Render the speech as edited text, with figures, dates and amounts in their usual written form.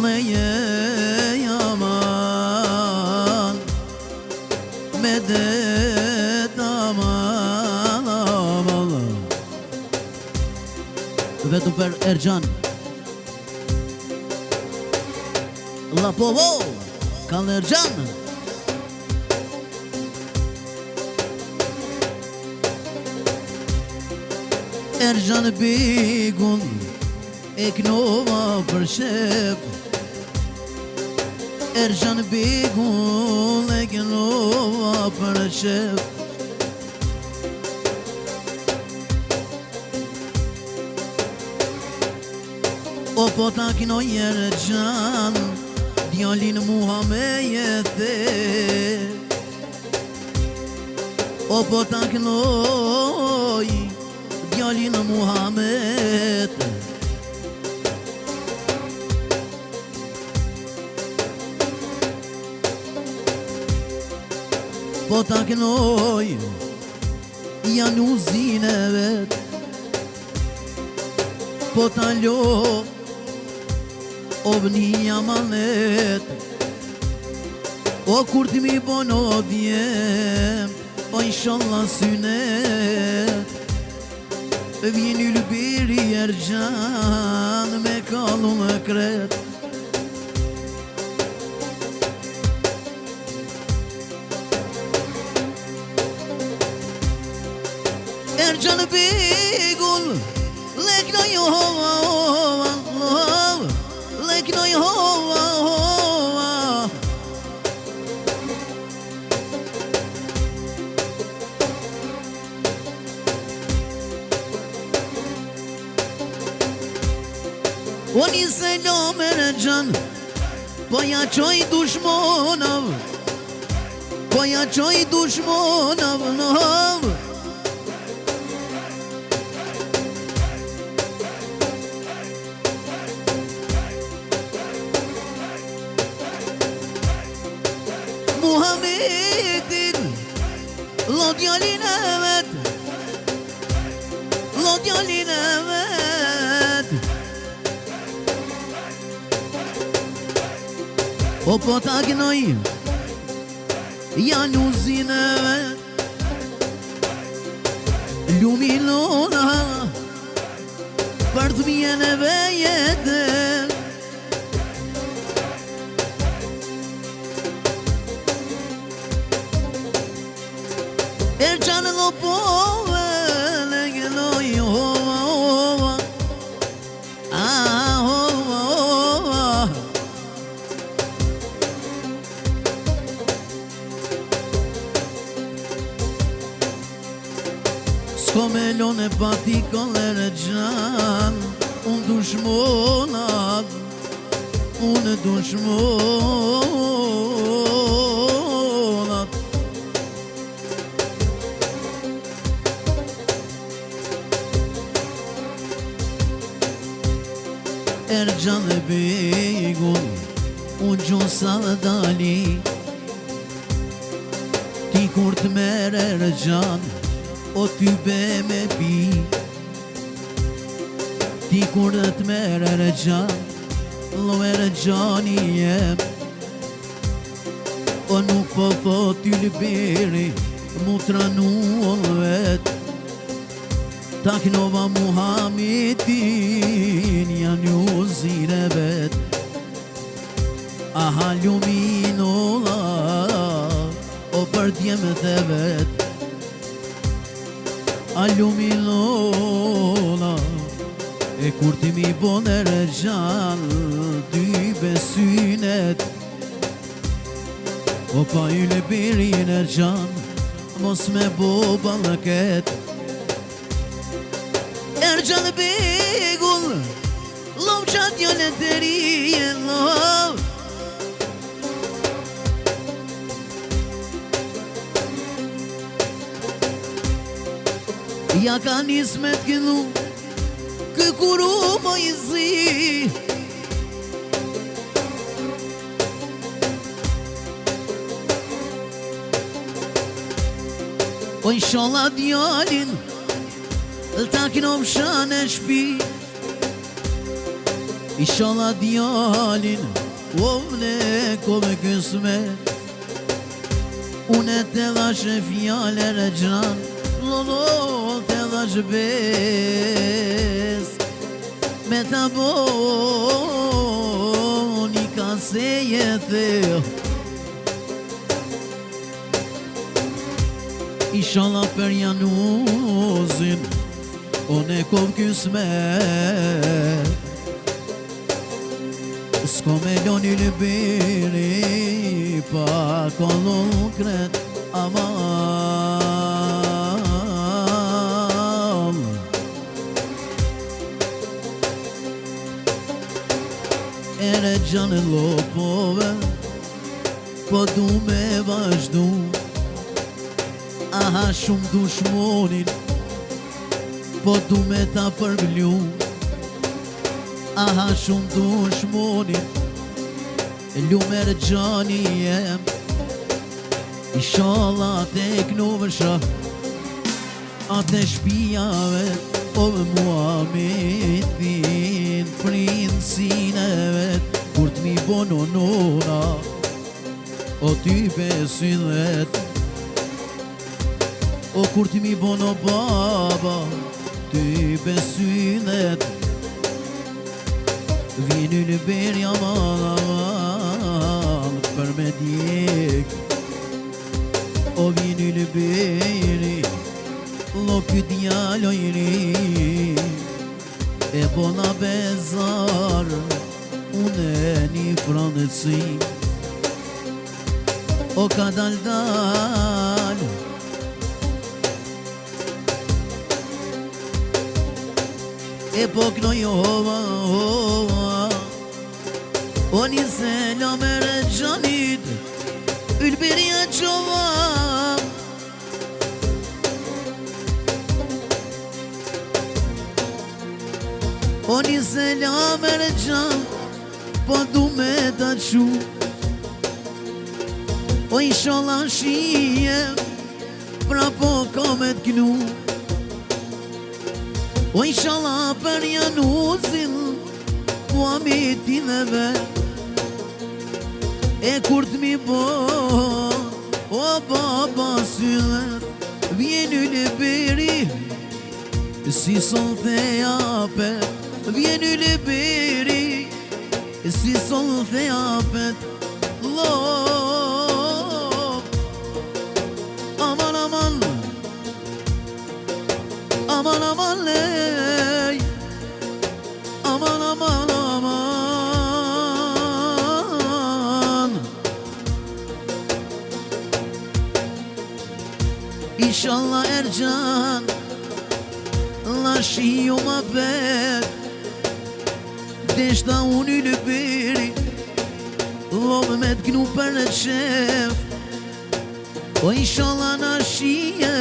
leje aman medet aman aman. Vetëm për Erxhan La Povo Kan Erxhan Erxhan Begun e knova për shep Erxhan Begun e knova për shep O po ta knoj Erxhan djalin Muhamejete O po ta knoj djalin Muhamet Po ta knoj janë uzin e vet Po ta lo o vni amanet O kur ti mi bono djem O inshallah synet Vjen ylbiri Erxhan me kallu më kret Erxhan Begun leknoj hova hova leknoj hova hova O një selam Erxhan Po ja qoj dushmonav Po ja qoj dushmonav nëv Muhammedin Lo djalin e vet Lo djalin e vet O po ta gnoj janë uzin e vet Lumilona për të mjen e vejeten Erxhan lo pove legnoj hova hova hova hova S'ko me lone pati kol Erxhan Unë dushmonat Unë dushmonat Erxhan Begun Unë gjosa dali Ti kur të merë Erxhan O ty be me pi Ti kur të merë Erxhan Lo Erxhani jem O nuk po ty liberi Mu tranu o vet Ta knova Muhammedin janë uzin e vet Aha luminola O për djemet e vet A luminola E kur ti mi bon Erxhan Dy besynet O pa yle birin Erxhan Mos me bo balëket Erxhan Begun Lov qatë janë të rijen lov Ja ka nismet këllu Kë kuru mo i zi O inshallah djalin Ta kinov shanë e shpi Inshallah djalin Ovne kove kësmet Unë të dhash fjale rëgjran Lolo të dhash bes Me të boni ka se jetë Inshallah për januzin Unë e kov kësmet S'ko me loni lëbiri Pa kollon kret amal Ere gjanë lopove Po du me vazhdu Aha shumë dushmonin Po du me ta përglu Aha shumë dushmonin Lumer gjani jem Inshallah te knu vësha Ate shpia vet O me mua me thin Prinsin e vet Kur t'mi bono nona O ty besin vet O kur t'mi bono baba Ty besin vet Vini në berja mal Për me djek O vini në beri Lo këtë djalojri E bona bezar Une një frandëci O ka dal E po knojova O një selam e rëgjanit Ylbirja qova O një selam e rëgjan Po du me ta qu O inshallah shije Pra po ka me t'knu O inshallah për januzin Mua mitin e vet E kur t'mi bo O baba sylet Vjen yle beri Si sol të japet Vjen yle beri Si sol të japet Lop Aman aman Aman aman lej Aman aman aman Inshallah ercan La shiju ma bet Deshta unë yle beri Love me t'knu për në qef O inshallah na shije